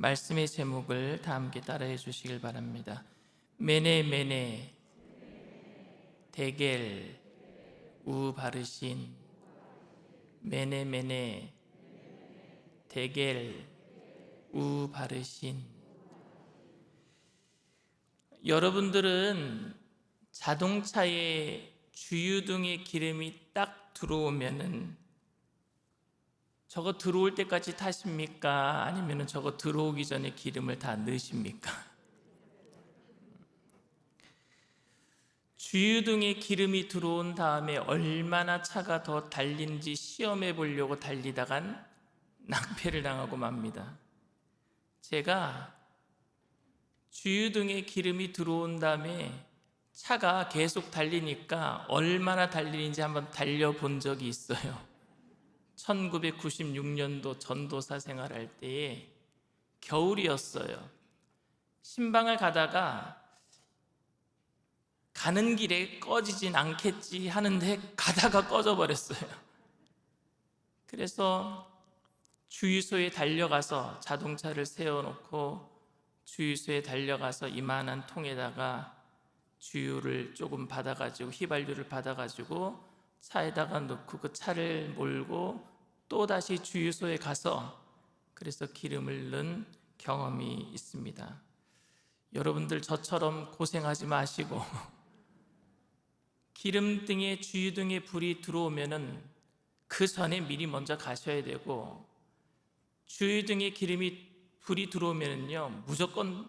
말씀의 제목을 다 함께 따라해 주시길 바랍니다. 메네 메네 데겔 우 바르신. 메네 메네 데겔 우 바르신. 여러분들은 자동차에 주유등의 기름이 딱 들어오면은 저거 들어올 때까지 타십니까? 아니면 저거 들어오기 전에 기름을 다 넣으십니까? 주유등에 기름이 들어온 다음에 얼마나 차가 더 달리는지 시험해 보려고 달리다간 낭패를 당하고 맙니다. 제가 주유등에 기름이 들어온 다음에 차가 계속 달리니까 얼마나 달리는지 한번 달려본 적이 있어요. 1996년도 전도사 생활할 때에 겨울이었어요. 신방을 가다가 가는 길에 꺼지진 않겠지 하는데 가다가 꺼져버렸어요. 그래서 주유소에 달려가서 자동차를 세워놓고 주유소에 달려가서 이만한 통에다가 주유를 조금 받아가지고 휘발유를 받아가지고 차에다가 넣고 그 차를 몰고 또다시 주유소에 가서 그래서 기름을 넣은 경험이 있습니다. 여러분들 저처럼 고생하지 마시고 기름등에 주유등에 불이 들어오면은 그 전에 미리 먼저 가셔야 되고, 주유등에 불이 들어오면은요 무조건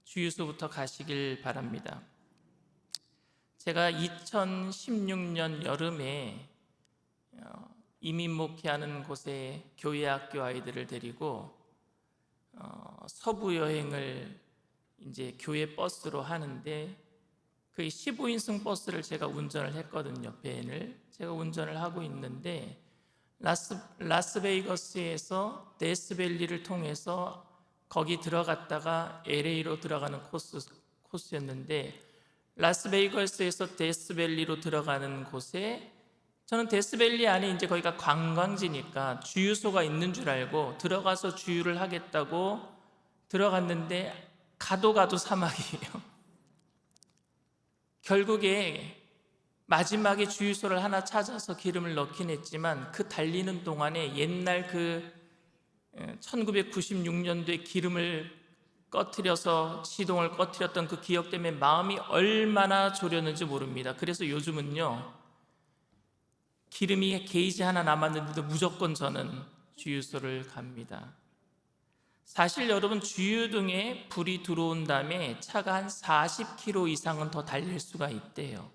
주유소부터 가시길 바랍니다. 제가 2016년 여름에 이민 목회하는 곳에 교회 학교 아이들을 데리고 서부 여행을 이제 교회 버스로 하는데, 그 15인승 버스를 제가 운전을 했거든요. 밴을 제가 운전을 하고 있는데 라스베이거스에서 데스밸리를 통해서 거기 들어갔다가 LA로 들어가는 코스였는데, 라스베이거스에서 데스밸리로 들어가는 곳에 저는 데스밸리 안에 이제 거기가 관광지니까 주유소가 있는 줄 알고 들어가서 주유를 하겠다고 들어갔는데 가도 사막이에요. 결국에 마지막에 주유소를 하나 찾아서 기름을 넣긴 했지만 그 달리는 동안에 옛날 그 1996년도에 기름을 꺼트려서 시동을 꺼트렸던 그 기억 때문에 마음이 얼마나 졸였는지 모릅니다. 그래서 요즘은요 기름이 게이지 하나 남았는데도 무조건 저는 주유소를 갑니다. 사실 여러분, 주유등에 불이 들어온 다음에 차가 한 40km 이상은 더 달릴 수가 있대요.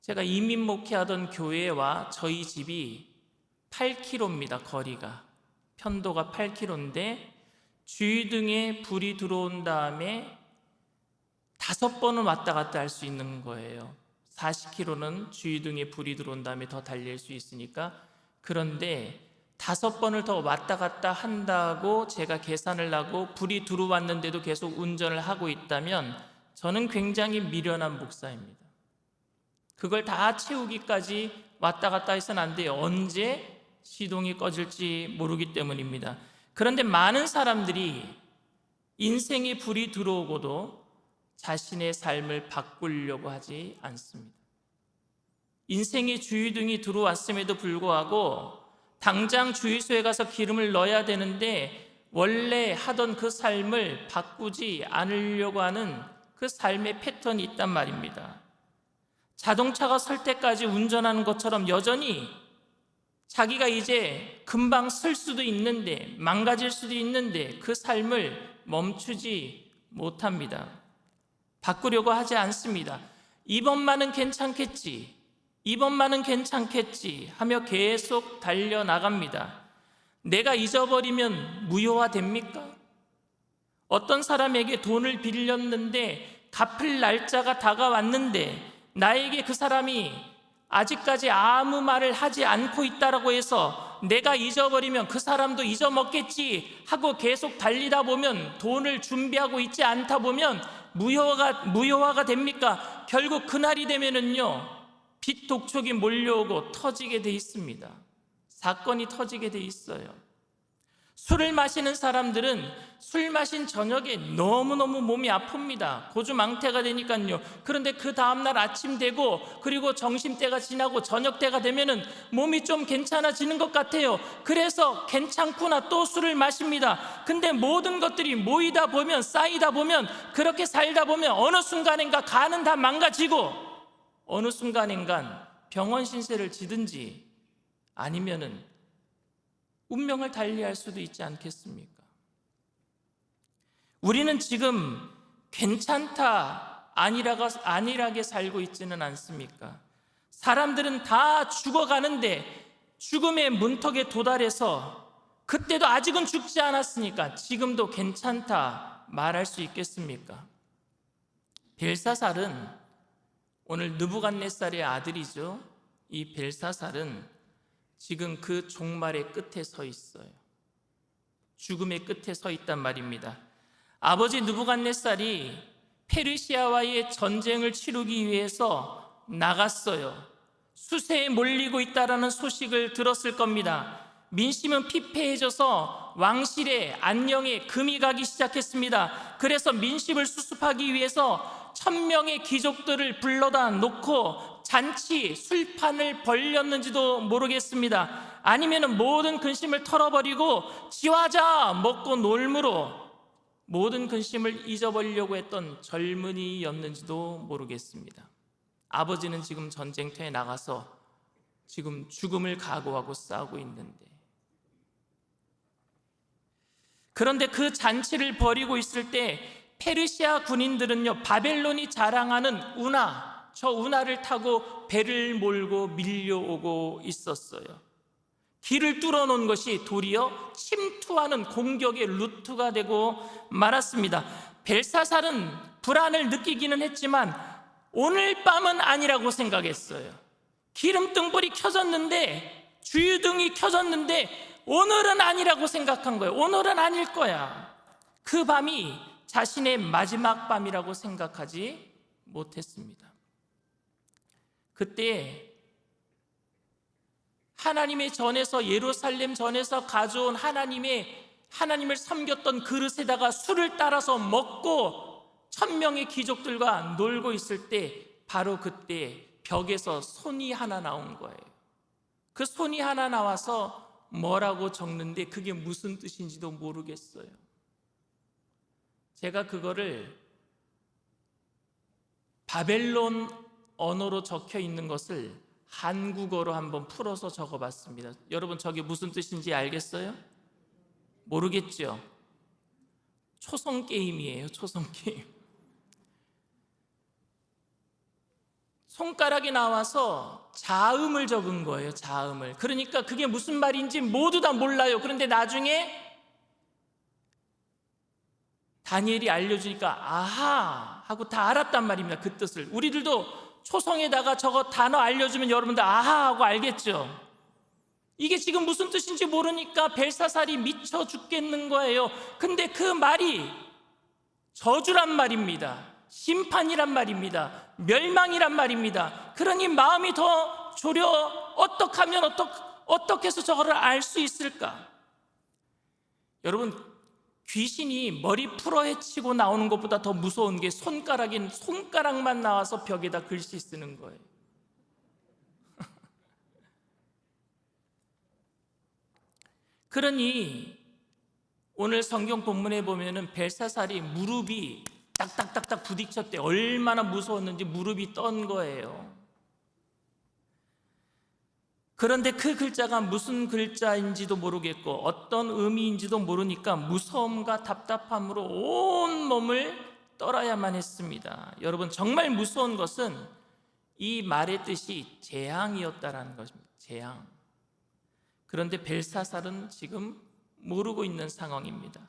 제가 이민 목회하던 교회와 저희 집이 8km입니다. 거리가 편도가 8km인데 주유등에 불이 들어온 다음에 5번은 왔다 갔다 할 수 있는 거예요. 40km는 주유등에 불이 들어온 다음에 더 달릴 수 있으니까. 그런데 5번을 더 왔다 갔다 한다고 제가 계산을 하고 불이 들어왔는데도 계속 운전을 하고 있다면 저는 굉장히 미련한 목사입니다. 그걸 다 채우기까지 왔다 갔다 해서는 안 돼요. 언제 시동이 꺼질지 모르기 때문입니다. 그런데 많은 사람들이 인생에 불이 들어오고도 자신의 삶을 바꾸려고 하지 않습니다. 인생의 주유등이 들어왔음에도 불구하고 당장 주유소에 가서 기름을 넣어야 되는데 원래 하던 그 삶을 바꾸지 않으려고 하는 그 삶의 패턴이 있단 말입니다. 자동차가 설 때까지 운전하는 것처럼 여전히 자기가 이제 금방 쓸 수도 있는데 망가질 수도 있는데 그 삶을 멈추지 못합니다. 바꾸려고 하지 않습니다. 이번만은 괜찮겠지, 이번만은 괜찮겠지 하며 계속 달려나갑니다. 내가 잊어버리면 무효화됩니까? 어떤 사람에게 돈을 빌렸는데 갚을 날짜가 다가왔는데 나에게 그 사람이 아직까지 아무 말을 하지 않고 있다라고 해서 내가 잊어버리면 그 사람도 잊어먹겠지 하고 계속 달리다 보면, 돈을 준비하고 있지 않다 보면 무효화가 됩니까? 결국 그날이 되면은요 빚 독촉이 몰려오고 터지게 돼 있습니다. 사건이 터지게 돼 있어요. 술을 마시는 사람들은 술 마신 저녁에 너무너무 몸이 아픕니다. 고주망태가 되니까요. 그런데 그 다음날 아침 되고 그리고 점심때가 지나고 저녁때가 되면은 몸이 좀 괜찮아지는 것 같아요. 그래서 괜찮구나 또 술을 마십니다. 근데 모든 것들이 모이다 보면 쌓이다 보면 그렇게 살다 보면 어느 순간인가 간은 다 망가지고 어느 순간인간 병원 신세를 지든지 아니면은 운명을 달리할 수도 있지 않겠습니까? 우리는 지금 괜찮다, 안일하게 살고 있지는 않습니까? 사람들은 다 죽어가는데 죽음의 문턱에 도달해서 그때도 아직은 죽지 않았으니까 지금도 괜찮다 말할 수 있겠습니까? 벨사살은 오늘 느부갓네살의 아들이죠. 이 벨사살은 지금 그 종말의 끝에 서 있어요. 죽음의 끝에 서 있단 말입니다. 아버지 느부갓네살이 페르시아와의 전쟁을 치르기 위해서 나갔어요. 수세에 몰리고 있다라는 소식을 들었을 겁니다. 민심은 피폐해져서 왕실의 안녕에 금이 가기 시작했습니다. 그래서 민심을 수습하기 위해서 1000명의 귀족들을 불러다 놓고 잔치, 술판을 벌렸는지도 모르겠습니다. 아니면 모든 근심을 털어버리고 지화자 먹고 놀므로 모든 근심을 잊어버리려고 했던 젊은이였는지도 모르겠습니다. 아버지는 지금 전쟁터에 나가서 지금 죽음을 각오하고 싸우고 있는데, 그런데 그 잔치를 벌이고 있을 때 페르시아 군인들은요, 바벨론이 자랑하는 운하, 저 운하를 타고 배를 몰고 밀려오고 있었어요. 길을 뚫어놓은 것이 도리어 침투하는 공격의 루트가 되고 말았습니다. 벨사살은 불안을 느끼기는 했지만 오늘 밤은 아니라고 생각했어요. 기름등불이 켜졌는데, 주유등이 켜졌는데 오늘은 아니라고 생각한 거예요. 오늘은 아닐 거야. 그 밤이 자신의 마지막 밤이라고 생각하지 못했습니다. 그때 하나님의 전에서, 예루살렘 전에서 가져온 하나님을 섬겼던 그릇에다가 술을 따라서 먹고 1000명의 귀족들과 놀고 있을 때, 바로 그때 벽에서 손이 하나 나온 거예요. 그 손이 하나 나와서 뭐라고 적는데 그게 무슨 뜻인지도 모르겠어요. 제가 그거를 바벨론 언어로 적혀 있는 것을 한국어로 한번 풀어서 적어봤습니다. 여러분, 저게 무슨 뜻인지 알겠어요? 모르겠죠? 초성 게임이에요. 초성 게임. 손가락이 나와서 자음을 적은 거예요. 자음을. 그러니까 그게 무슨 말인지 모두 다 몰라요. 그런데 나중에 다니엘이 알려주니까 아하 하고 다 알았단 말입니다. 그 뜻을. 우리들도 초성에다가 저거 단어 알려주면 여러분들 아하 하고 알겠죠? 이게 지금 무슨 뜻인지 모르니까 벨사살이 미쳐 죽겠는 거예요. 근데 그 말이 저주란 말입니다. 심판이란 말입니다. 멸망이란 말입니다. 그러니 마음이 더 졸여. 어떻게 하면 어떻게 해서 저거를 알 수 있을까? 여러분, 귀신이 머리 풀어 헤치고 나오는 것보다 더 무서운 게 손가락만 나와서 벽에다 글씨 쓰는 거예요. 그러니 오늘 성경 본문에 보면은 벨사살이 무릎이 딱딱딱딱 부딪혔대. 얼마나 무서웠는지 무릎이 떤 거예요. 그런데 그 글자가 무슨 글자인지도 모르겠고 어떤 의미인지도 모르니까 무서움과 답답함으로 온 몸을 떨어야만 했습니다. 여러분, 정말 무서운 것은 이 말의 뜻이 재앙이었다라는 것입니다. 재앙. 그런데 벨사살은 지금 모르고 있는 상황입니다.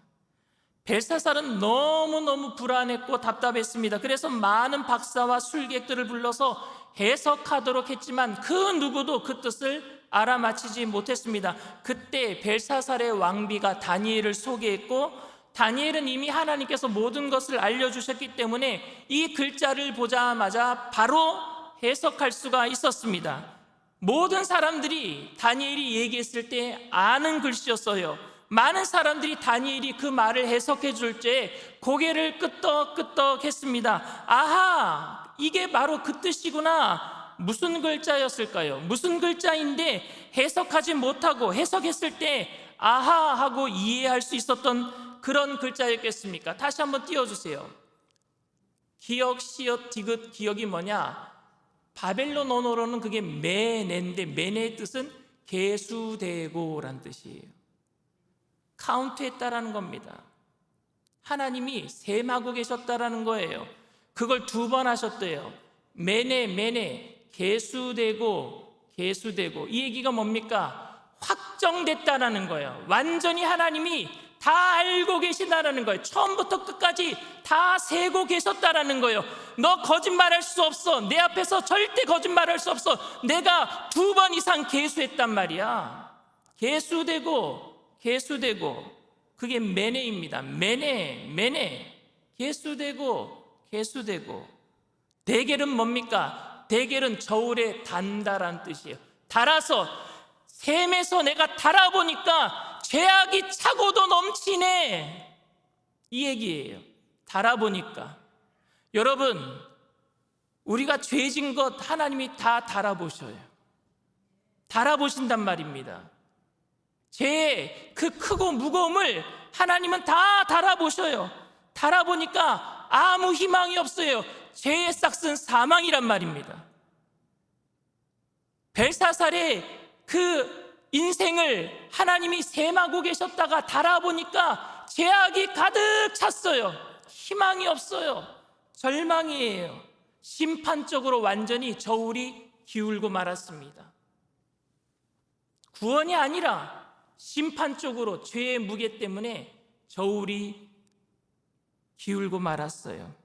벨사살은 너무너무 불안했고 답답했습니다. 그래서 많은 박사와 술객들을 불러서 해석하도록 했지만 그 누구도 그 뜻을 알아맞히지 못했습니다. 그때 벨사살의 왕비가 다니엘을 소개했고, 다니엘은 이미 하나님께서 모든 것을 알려주셨기 때문에 이 글자를 보자마자 바로 해석할 수가 있었습니다. 모든 사람들이 다니엘이 얘기했을 때 아는 글씨였어요. 많은 사람들이 다니엘이 그 말을 해석해 줄 때 고개를 끄덕끄덕 했습니다. 아하, 이게 바로 그 뜻이구나. 무슨 글자였을까요? 무슨 글자인데 해석하지 못하고 해석했을 때 아하 하고 이해할 수 있었던 그런 글자였겠습니까? 다시 한번 띄워주세요. 기역, 시옷, 디귿, 기역이 뭐냐? 바벨론 언어로는 그게 메네인데 메네의 뜻은 계수되고란 뜻이에요. 카운트했다라는 겁니다. 하나님이 셈하고 계셨다라는 거예요. 그걸 2번 하셨대요. 메네, 계수되고. 이 얘기가 뭡니까? 확정됐다라는 거예요. 완전히 하나님이 다 알고 계신다라는 거예요. 처음부터 끝까지 다 세고 계셨다라는 거예요. 너 거짓말할 수 없어. 내 앞에서 절대 거짓말할 수 없어. 내가 2번 이상 계수했단 말이야. 계수되고. 그게 메네입니다. 메네. 계수되고. 대겔은 뭡니까? 대겔은 저울에 단다란 뜻이에요. 달아서, 셈에서 내가 달아보니까 죄악이 차고도 넘치네, 이 얘기예요. 달아보니까. 여러분, 우리가 죄진 것 하나님이 다 달아보셔요. 달아보신단 말입니다. 죄의 그 크고 무거움을 하나님은 다 달아보셔요. 달아보니까 아무 희망이 없어요. 죄의 싹은 사망이란 말입니다. 벨사살의 그 인생을 하나님이 셈하고 계셨다가 달아보니까 죄악이 가득 찼어요. 희망이 없어요. 절망이에요. 심판적으로 완전히 저울이 기울고 말았습니다. 구원이 아니라 심판적으로 죄의 무게 때문에 저울이 기울고 말았어요.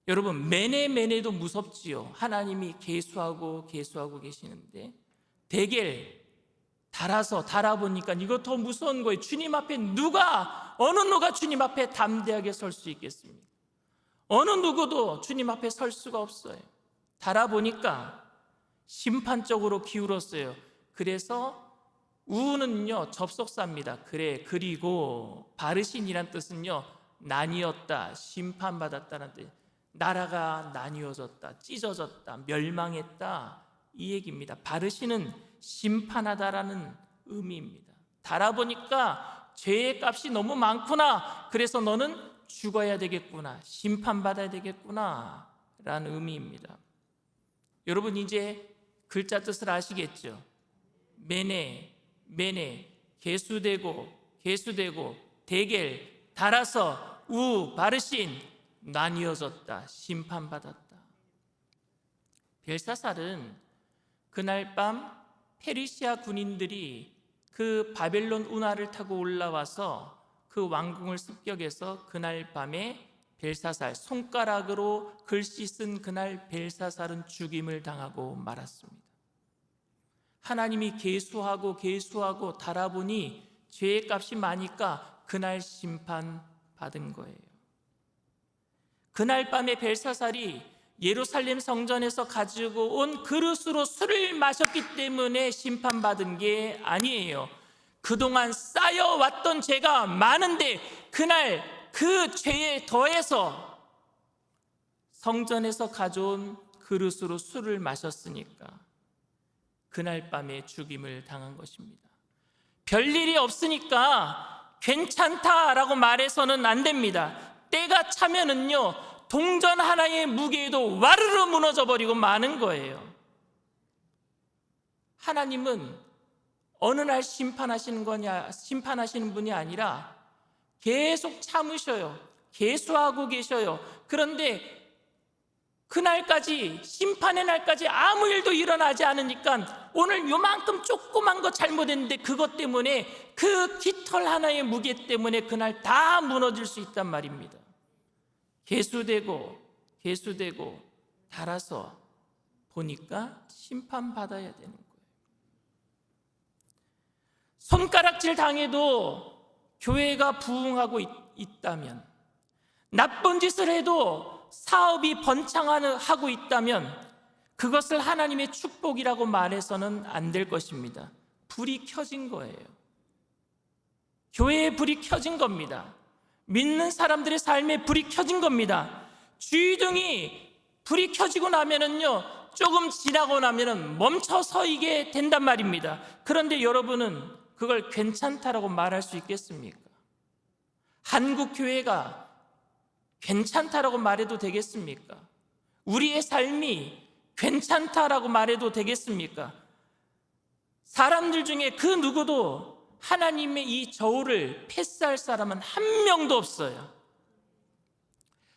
여러분, 메네도 무섭지요. 하나님이 계수하고 계시는데 대겔 달아서 달아보니까 이거 더 무서운 거예요. 주님 앞에 어느 누가 주님 앞에 담대하게 설 수 있겠습니까? 어느 누구도 주님 앞에 설 수가 없어요. 달아보니까 심판적으로 기울었어요. 그래서 우는요 접속사입니다. 그리고 바르신이란 뜻은요 나뉘었다, 심판받았다는 뜻. 나라가 나뉘어졌다, 찢어졌다, 멸망했다, 이 얘기입니다. 바르신은 심판하다라는 의미입니다. 달아보니까 죄의 값이 너무 많구나, 그래서 너는 죽어야 되겠구나, 심판받아야 되겠구나 라는 의미입니다. 여러분, 이제 글자 뜻을 아시겠죠? 메네, 계수되고, 대겔, 달아서, 바르신, 나뉘어졌다, 심판받았다. 벨사살은 그날 밤 페르시아 군인들이 그 바벨론 운하를 타고 올라와서 그 왕궁을 습격해서 그날 밤에 벨사살, 손가락으로 글씨 쓴 그날 벨사살은 죽임을 당하고 말았습니다. 하나님이 계수하고 달아보니 죄의 값이 많으니까 그날 심판받은 거예요. 그날 밤에 벨사살이 예루살렘 성전에서 가지고 온 그릇으로 술을 마셨기 때문에 심판받은 게 아니에요. 그동안 쌓여왔던 죄가 많은데 그날 그 죄에 더해서 성전에서 가져온 그릇으로 술을 마셨으니까 그날 밤에 죽임을 당한 것입니다. 별일이 없으니까 괜찮다라고 말해서는 안 됩니다. 때가 차면은요 동전 하나의 무게에도 와르르 무너져 버리고 마는 거예요. 하나님은 어느 날 심판하시는 분이 아니라 계속 참으셔요. 계수하고 계셔요. 그런데 그날까지, 심판의 날까지 아무 일도 일어나지 않으니까 오늘 요만큼 조그만 거 잘못했는데 그것 때문에, 그 깃털 하나의 무게 때문에 그날 다 무너질 수 있단 말입니다. 계수되고 달아서 보니까 심판받아야 되는 거예요. 손가락질 당해도 교회가 부흥하고 있다면, 나쁜 짓을 해도 사업이 번창하고 있다면 그것을 하나님의 축복이라고 말해서는 안 될 것입니다. 불이 켜진 거예요. 교회의 불이 켜진 겁니다. 믿는 사람들의 삶에 불이 켜진 겁니다. 주의등이 불이 켜지고 나면은요, 조금 지나고 나면은 멈춰서이게 된단 말입니다. 그런데 여러분은 그걸 괜찮다라고 말할 수 있겠습니까? 한국 교회가 괜찮다라고 말해도 되겠습니까? 우리의 삶이 괜찮다라고 말해도 되겠습니까? 사람들 중에 그 누구도 하나님의 이 저울을 패스할 사람은 한 명도 없어요.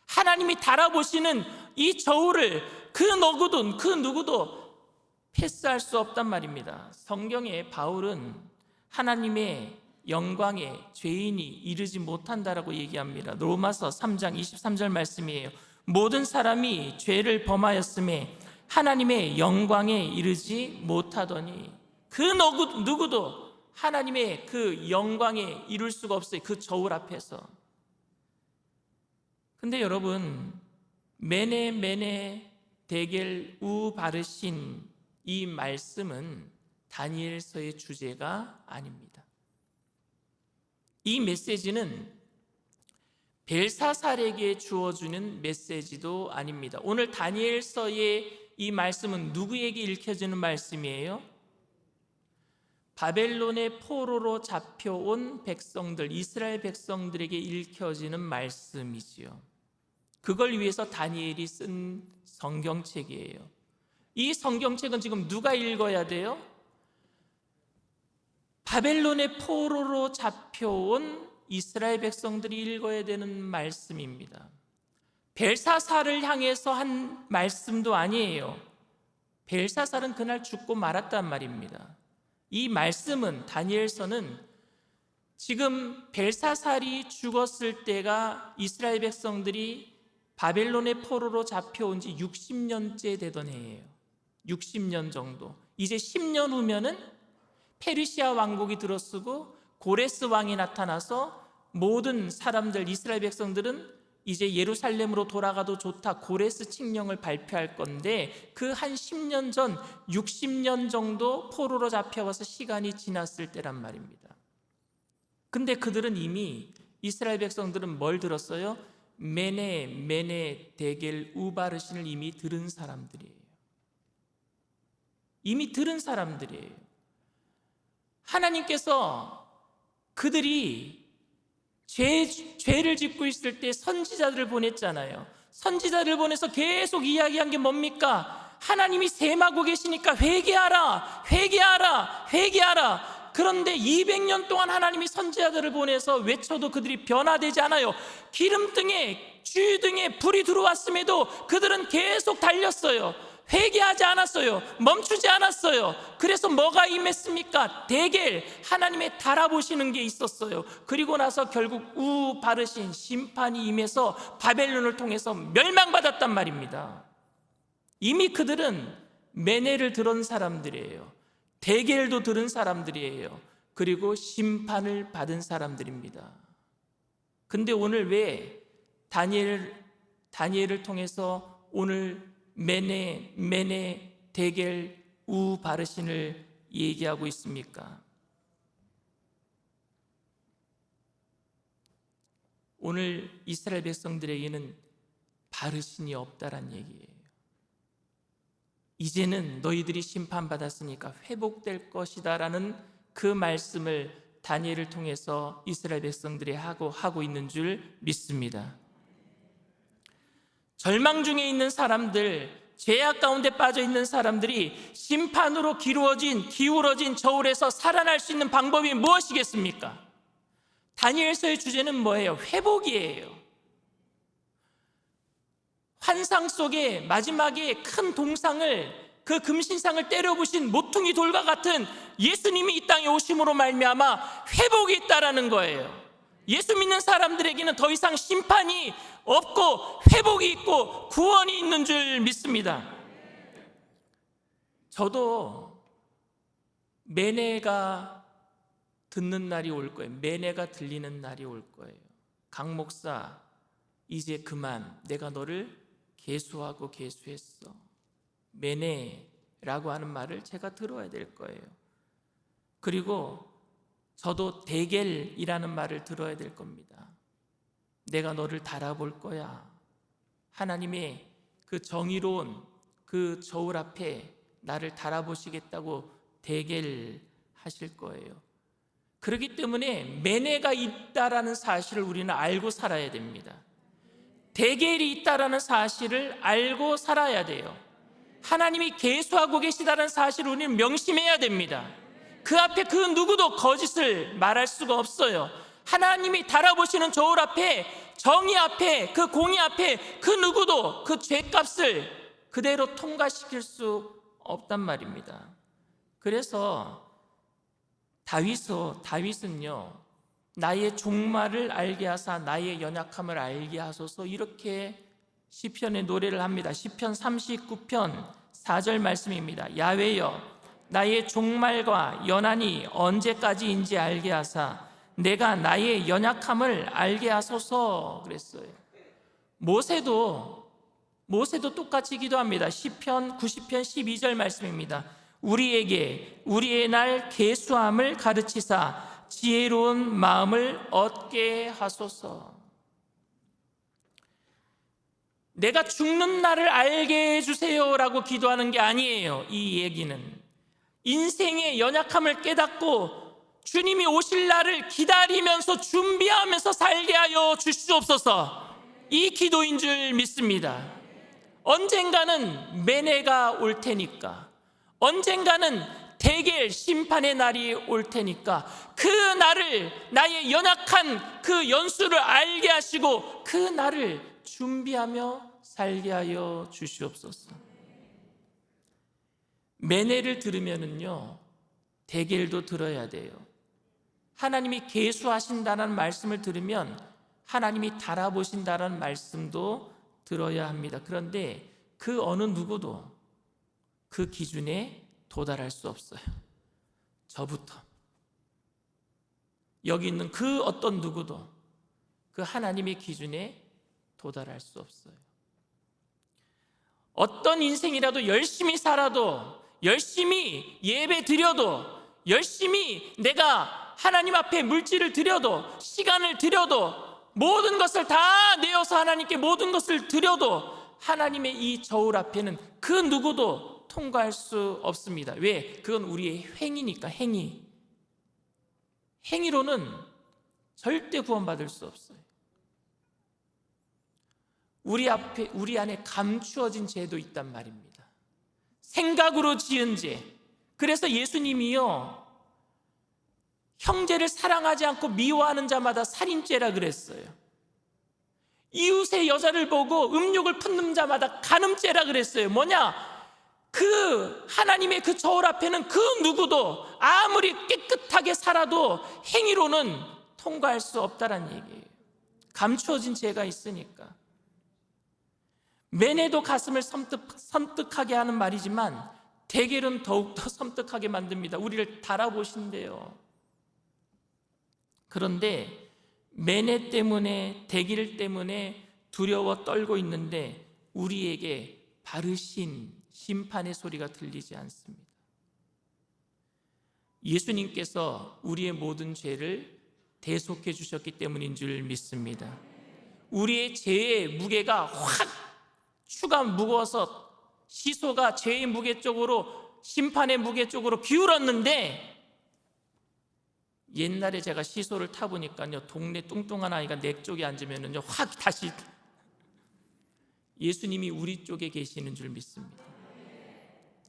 하나님이 달아보시는 이 저울을 그 누구도 패스할 수 없단 말입니다. 성경에 바울은 하나님의 영광에 죄인이 이르지 못한다라고 얘기합니다. 로마서 3장 23절 말씀이에요. 모든 사람이 죄를 범하였음에 하나님의 영광에 이르지 못하더니 그 누구도 하나님의 그 영광에 이룰 수가 없어요. 그 저울 앞에서. 근데 여러분, 메네 데겔 우 바르신 이 말씀은 다니엘서의 주제가 아닙니다. 이 메시지는 벨사살에게 주어주는 메시지도 아닙니다. 오늘 다니엘서의 이 말씀은 누구에게 읽혀지는 말씀이에요? 바벨론의 포로로 잡혀온 백성들, 이스라엘 백성들에게 읽혀지는 말씀이지요. 그걸 위해서 다니엘이 쓴 성경책이에요. 이 성경책은 지금 누가 읽어야 돼요? 바벨론의 포로로 잡혀온 이스라엘 백성들이 읽어야 되는 말씀입니다. 벨사살을 향해서 한 말씀도 아니에요. 벨사살은 그날 죽고 말았단 말입니다. 이 말씀은, 다니엘서는 지금 벨사살이 죽었을 때가 이스라엘 백성들이 바벨론의 포로로 잡혀온 지 60년째 되던 해예요. 60년 정도. 이제 10년 후면은 페르시아 왕국이 들어서고 고레스 왕이 나타나서 모든 사람들, 이스라엘 백성들은 이제 예루살렘으로 돌아가도 좋다, 고레스 칙령을 발표할 건데, 그 한 10년 전 60년 정도 포로로 잡혀와서 시간이 지났을 때란 말입니다. 근데 그들은 이미, 이스라엘 백성들은 뭘 들었어요? 메네 데겔 우바르신을 이미 들은 사람들이에요. 이미 들은 사람들이에요. 하나님께서 그들이 죄를 짓고 있을 때 선지자들을 보냈잖아요. 선지자들을 보내서 계속 이야기한 게 뭡니까? 하나님이 셈하고 계시니까 회개하라, 회개하라, 회개하라. 그런데 200년 동안 하나님이 선지자들을 보내서 외쳐도 그들이 변화되지 않아요. 기름등에, 주유등에 불이 들어왔음에도 그들은 계속 달렸어요. 회개하지 않았어요. 멈추지 않았어요. 그래서 뭐가 임했습니까? 데겔, 하나님의 달아보시는 게 있었어요. 그리고 나서 결국 우 바르신 심판이 임해서 바벨론을 통해서 멸망받았단 말입니다. 이미 그들은 메네를 들은 사람들이에요. 데겔도 들은 사람들이에요. 그리고 심판을 받은 사람들입니다. 근데 오늘 왜 다니엘을 통해서 오늘 메네 데겔 우 바르신을 얘기하고 있습니까? 오늘 이스라엘 백성들에게는 바르신이 없다란 얘기예요. 이제는 너희들이 심판받았으니까 회복될 것이다 라는 그 말씀을 다니엘을 통해서 이스라엘 백성들이 하고 있는 줄 믿습니다. 절망 중에 있는 사람들, 죄악 가운데 빠져 있는 사람들이 심판으로 기울어진 저울에서 살아날 수 있는 방법이 무엇이겠습니까? 다니엘서의 주제는 뭐예요? 회복이에요. 환상 속에 마지막에 큰 동상을, 그 금신상을 때려부신 모퉁이 돌과 같은 예수님이 이 땅에 오심으로 말미암아 회복이 있다라는 거예요. 예수 믿는 사람들에게는 더 이상 심판이 없고 회복이 있고 구원이 있는 줄 믿습니다. 저도 매네가 듣는 날이 올 거예요. 매네가 들리는 날이 올 거예요. 강 목사, 이제 그만, 내가 너를 계수하고 계수했어. 매네라고 하는 말을 제가 들어야 될 거예요. 그리고 저도 대겔이라는 말을 들어야 될 겁니다. 내가 너를 달아볼 거야. 하나님의 그 정의로운 그 저울 앞에 나를 달아보시겠다고 대겔 하실 거예요. 그렇기 때문에 매내가 있다라는 사실을 우리는 알고 살아야 됩니다. 대겔이 있다라는 사실을 알고 살아야 돼요. 하나님이 계수하고 계시다는 사실을 우리는 명심해야 됩니다. 그 앞에 그 누구도 거짓을 말할 수가 없어요. 하나님이 달아보시는 저울 앞에, 정의 앞에, 그 공의 앞에 그 누구도 그 죄값을 그대로 통과시킬 수 없단 말입니다. 그래서 다윗은요, 나의 종말을 알게 하사 나의 연약함을 알게 하소서, 이렇게 시편의 노래를 합니다. 시편 39편 4절 말씀입니다. 야훼여, 나의 종말과 연한이 언제까지인지 알게 하사 내가 나의 연약함을 알게 하소서 그랬어요. 모세도 똑같이 기도합니다. 시편 90편 12절 말씀입니다. 우리에게 우리의 날 계수함을 가르치사 지혜로운 마음을 얻게 하소서. 내가 죽는 날을 알게 해주세요라고 기도하는 게 아니에요. 이 얘기는 인생의 연약함을 깨닫고 주님이 오실 날을 기다리면서 준비하면서 살게 하여 주시옵소서, 이 기도인 줄 믿습니다. 언젠가는 매내가 올 테니까, 언젠가는 대겔 심판의 날이 올 테니까 그 날을, 나의 연약한 그 연수를 알게 하시고 그 날을 준비하며 살게 하여 주시옵소서. 매내를 들으면은요, 대겔도 들어야 돼요. 하나님이 계수하신다는 말씀을 들으면 하나님이 달아보신다는 말씀도 들어야 합니다. 그런데 그 어느 누구도 그 기준에 도달할 수 없어요. 저부터, 여기 있는 그 어떤 누구도 그 하나님의 기준에 도달할 수 없어요. 어떤 인생이라도 열심히 살아도, 열심히 예배 드려도, 열심히 내가 하나님 앞에 물질을 드려도, 시간을 드려도, 모든 것을 다 내어서 하나님께 모든 것을 드려도 하나님의 이 저울 앞에는 그 누구도 통과할 수 없습니다. 왜? 그건 우리의 행위니까. 행위로는 절대 구원받을 수 없어요. 우리 안에 감추어진 죄도 있단 말입니다. 생각으로 지은 죄. 그래서 예수님이요, 형제를 사랑하지 않고 미워하는 자마다 살인죄라 그랬어요. 이웃의 여자를 보고 음욕을 품는 자마다 간음죄라 그랬어요. 뭐냐? 그 하나님의 그 저울 앞에는 그 누구도 아무리 깨끗하게 살아도 행위로는 통과할 수 없다는 얘기예요. 감추어진 죄가 있으니까. 매내도 가슴을 섬뜩하게 하는 말이지만 대겔은 더욱더 섬뜩하게 만듭니다. 우리를 달아보신대요. 그런데 매내 때문에, 대길 때문에 두려워 떨고 있는데 우리에게 바르신 심판의 소리가 들리지 않습니다. 예수님께서 우리의 모든 죄를 대속해 주셨기 때문인 줄 믿습니다. 우리의 죄의 무게가 확 추가 무거워서 시소가 죄의 무게 쪽으로, 심판의 무게 쪽으로 기울었는데, 옛날에 제가 시소를 타보니까요, 동네 뚱뚱한 아이가 내 쪽에 앉으면요 확 다시, 예수님이 우리 쪽에 계시는 줄 믿습니다.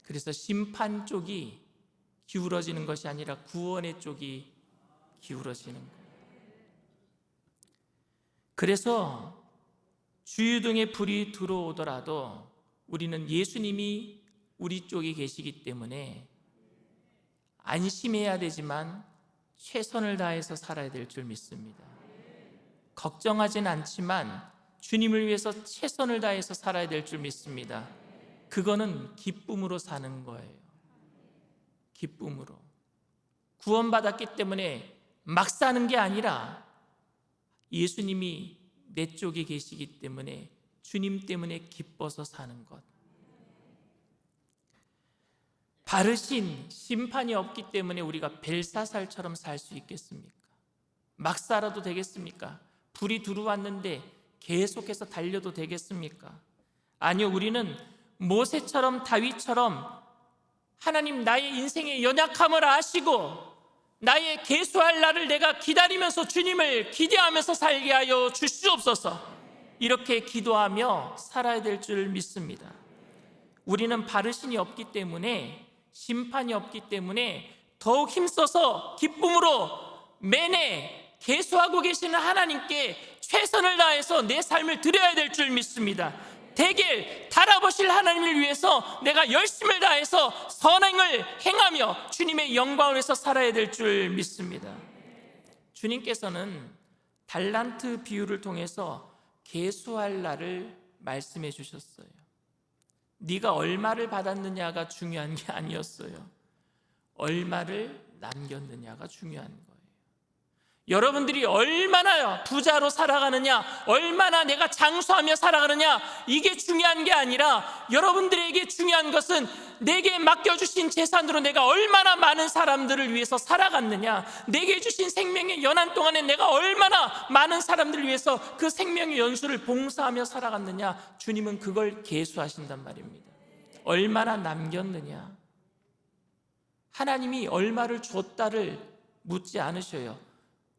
그래서 심판 쪽이 기울어지는 것이 아니라 구원의 쪽이 기울어지는 거예요. 그래서 주유등에 불이 들어오더라도 우리는 예수님이 우리 쪽에 계시기 때문에 안심해야 되지만 최선을 다해서 살아야 될 줄 믿습니다. 걱정하진 않지만 주님을 위해서 최선을 다해서 살아야 될 줄 믿습니다. 그거는 기쁨으로 사는 거예요. 기쁨으로. 구원받았기 때문에 막 사는 게 아니라 예수님이 내 쪽에 계시기 때문에 주님 때문에 기뻐서 사는 것. 바르신 심판이 없기 때문에 우리가 벨사살처럼 살 수 있겠습니까? 막 살아도 되겠습니까? 불이 들어왔는데 계속해서 달려도 되겠습니까? 아니요, 우리는 모세처럼 다윗처럼 하나님, 나의 인생의 연약함을 아시고 나의 계수할 날을 내가 기다리면서 주님을 기대하면서 살게 하여 주시옵소서, 이렇게 기도하며 살아야 될 줄 믿습니다. 우리는 바르신이 없기 때문에, 심판이 없기 때문에 더욱 힘써서 기쁨으로 매내 계수하고 계시는 하나님께 최선을 다해서 내 삶을 드려야 될 줄 믿습니다. 대개 달아보실 하나님을 위해서 내가 열심을 다해서 선행을 행하며 주님의 영광을 위해서 살아야 될 줄 믿습니다. 주님께서는 달란트 비유를 통해서 계수할 날을 말씀해 주셨어요. 네가 얼마를 받았느냐가 중요한 게 아니었어요. 얼마를 남겼느냐가 중요한 거예요. 여러분들이 얼마나 부자로 살아가느냐, 얼마나 내가 장수하며 살아가느냐, 이게 중요한 게 아니라 여러분들에게 중요한 것은 내게 맡겨주신 재산으로 내가 얼마나 많은 사람들을 위해서 살아갔느냐, 내게 주신 생명의 연한 동안에 내가 얼마나 많은 사람들을 위해서 그 생명의 연수를 봉사하며 살아갔느냐, 주님은 그걸 계수하신단 말입니다. 얼마나 남겼느냐. 하나님이 얼마를 줬다를 묻지 않으셔요.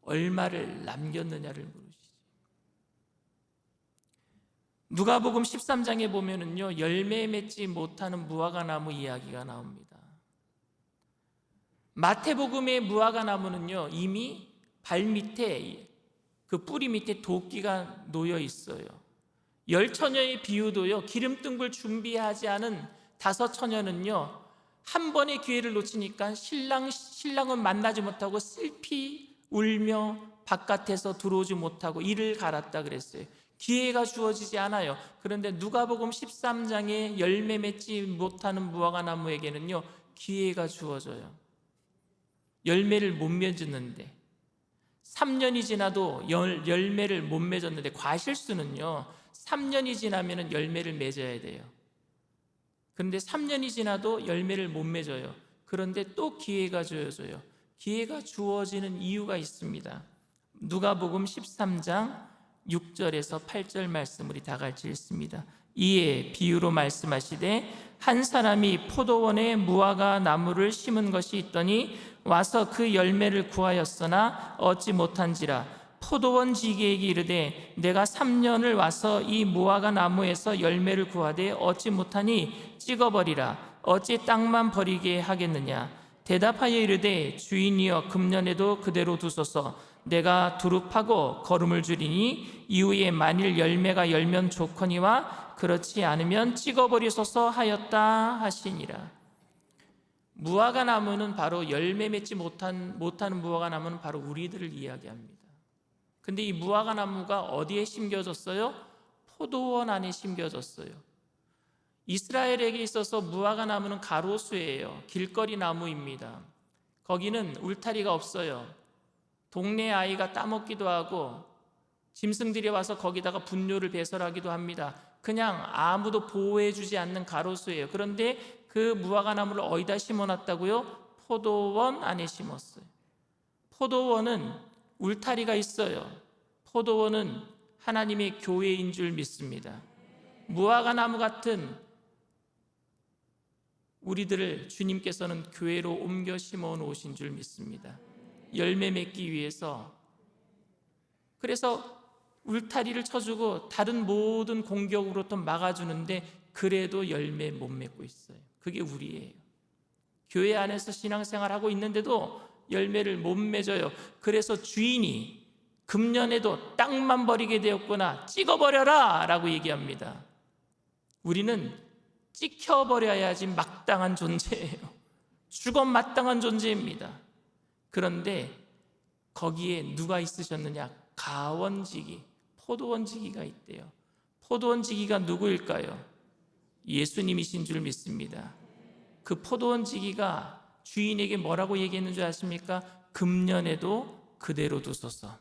얼마를 남겼느냐를 물으시죠. 누가복음 13장에 보면은요, 열매 맺지 못하는 무화과 나무 이야기가 나옵니다. 마태복음의 무화과 나무는요, 이미 발 밑에, 그 뿌리 밑에 도끼가 놓여 있어요. 10처녀의 비유도요, 기름등불 준비하지 않은 5처녀는요, 한 번의 기회를 놓치니까 신랑은 만나지 못하고 슬피 울며 바깥에서 들어오지 못하고 이를 갈았다 그랬어요. 기회가 주어지지 않아요. 그런데 누가복음 13장에 열매 맺지 못하는 무화과 나무에게는요, 기회가 주어져요. 열매를 못 맺었는데, 3년이 지나도 열매를 못 맺었는데, 과실수는요 3년이 지나면 열매를 맺어야 돼요. 그런데 3년이 지나도 열매를 못 맺어요. 그런데 또 기회가 주어져요. 기회가 주어지는 이유가 있습니다. 누가복음 13장 6절에서 8절 말씀 우리 다 같이 읽습니다. 이에 비유로 말씀하시되 한 사람이 포도원에 무화과 나무를 심은 것이 있더니 와서 그 열매를 구하였으나 얻지 못한지라. 포도원 지기에게 이르되 내가 3년을 와서 이 무화과 나무에서 열매를 구하되 얻지 못하니 찍어버리라. 어찌 땅만 버리게 하겠느냐. 대답하여 이르되 주인이여 금년에도 그대로 두소서. 내가 두릅하고 거름을 줄이니 이후에 만일 열매가 열면 좋거니와 그렇지 않으면 찍어버리소서 하였다 하시니라. 무화과 나무는 바로 열매 맺지 못하는 무화과 나무는 바로 우리들을 이야기합니다. 근데 이 무화과 나무가 어디에 심겨졌어요? 포도원 안에 심겨졌어요. 이스라엘에게 있어서 무화과 나무는 가로수예요. 길거리 나무입니다. 거기는 울타리가 없어요. 동네 아이가 따먹기도 하고 짐승들이 와서 거기다가 분뇨를 배설하기도 합니다. 그냥 아무도 보호해주지 않는 가로수예요. 그런데 그 무화과 나무를 어디다 심어놨다고요? 포도원 안에 심었어요. 포도원은 울타리가 있어요. 포도원은 하나님의 교회인 줄 믿습니다. 무화과 나무 같은 우리들을 주님께서는 교회로 옮겨 심어 놓으신 줄 믿습니다. 열매 맺기 위해서. 그래서 울타리를 쳐주고 다른 모든 공격으로부터 막아주는데 그래도 열매 못 맺고 있어요. 그게 우리예요. 교회 안에서 신앙생활하고 있는데도 열매를 못 맺어요. 그래서 주인이 금년에도 땅만 버리게 되었구나, 찍어버려라 라고 얘기합니다. 우리는 찍혀버려야지 마땅한 존재예요. 죽어 마땅한 존재입니다. 그런데 거기에 누가 있으셨느냐? 가원지기, 포도원지기가 있대요. 포도원지기가 누구일까요? 예수님이신 줄 믿습니다. 그 포도원지기가 주인에게 뭐라고 얘기했는 줄 아십니까? 금년에도 그대로 두소서.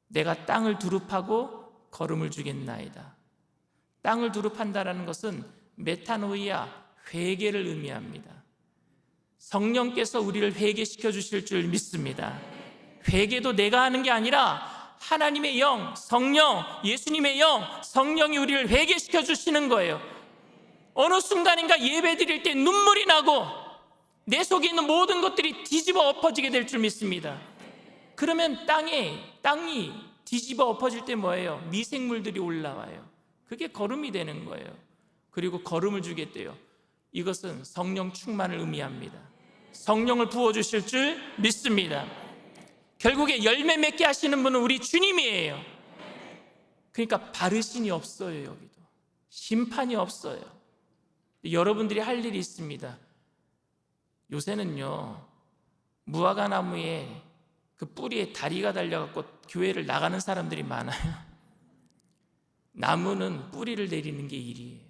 내가 땅을 두릅하고 거름을 주겠나이다. 땅을 두릅한다라는 것은 메타노이아, 회개를 의미합니다. 성령께서 우리를 회개시켜 주실 줄 믿습니다. 회개도 내가 하는 게 아니라 하나님의 영, 성령, 예수님의 영, 성령이 우리를 회개시켜 주시는 거예요. 어느 순간인가 예배 드릴 때 눈물이 나고 내 속에 있는 모든 것들이 뒤집어 엎어지게 될 줄 믿습니다. 그러면 땅이 뒤집어 엎어질 때 뭐예요? 미생물들이 올라와요. 그게 거름이 되는 거예요. 그리고 거름을 주겠대요. 이것은 성령 충만을 의미합니다. 성령을 부어주실 줄 믿습니다. 결국에 열매 맺게 하시는 분은 우리 주님이에요. 그러니까 바르신이 없어요. 여기도 심판이 없어요. 여러분들이 할 일이 있습니다. 요새는요, 무화과 나무에 그 뿌리에 다리가 달려갖고 교회를 나가는 사람들이 많아요. 나무는 뿌리를 내리는 게 일이에요.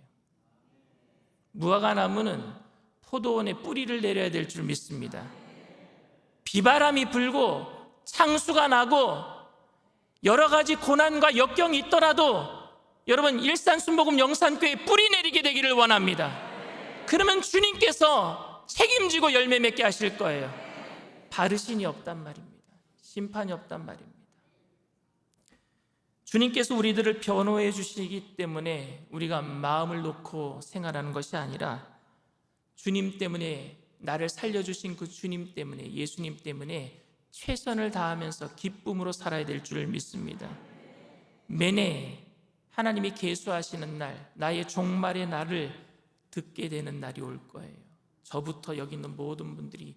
무화과 나무는 포도원에 뿌리를 내려야 될 줄 믿습니다. 비바람이 불고 창수가 나고 여러 가지 고난과 역경이 있더라도 여러분, 일산순복음 영산교회에 뿌리 내리게 되기를 원합니다. 그러면 주님께서 책임지고 열매 맺게 하실 거예요. 바르신이 없단 말입니다. 심판이 없단 말입니다. 주님께서 우리들을 변호해 주시기 때문에 우리가 마음을 놓고 생활하는 것이 아니라 주님 때문에, 나를 살려주신 그 주님 때문에, 예수님 때문에 최선을 다하면서 기쁨으로 살아야 될 줄 믿습니다. 매해 하나님이 계수하시는 날, 나의 종말의 날을 듣게 되는 날이 올 거예요. 저부터 여기 있는 모든 분들이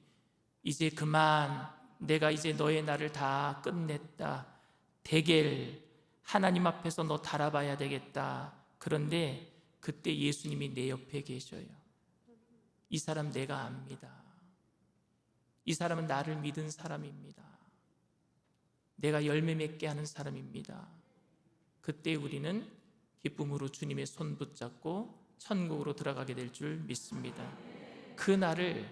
이제 그만, 내가 이제 너의 날을 다 끝냈다, 대겔 하나님 앞에서 너 달아봐야 되겠다. 그런데 그때 예수님이 내 옆에 계셔요. 이 사람 내가 압니다. 이 사람은 나를 믿은 사람입니다. 내가 열매 맺게 하는 사람입니다. 그때 우리는 기쁨으로 주님의 손 붙잡고 천국으로 들어가게 될 줄 믿습니다. 그 날을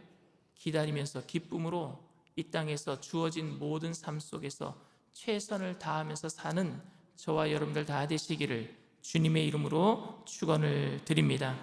기다리면서 기쁨으로 이 땅에서 주어진 모든 삶 속에서 최선을 다하면서 사는 저와 여러분들 다 되시기를 주님의 이름으로 축원을 드립니다.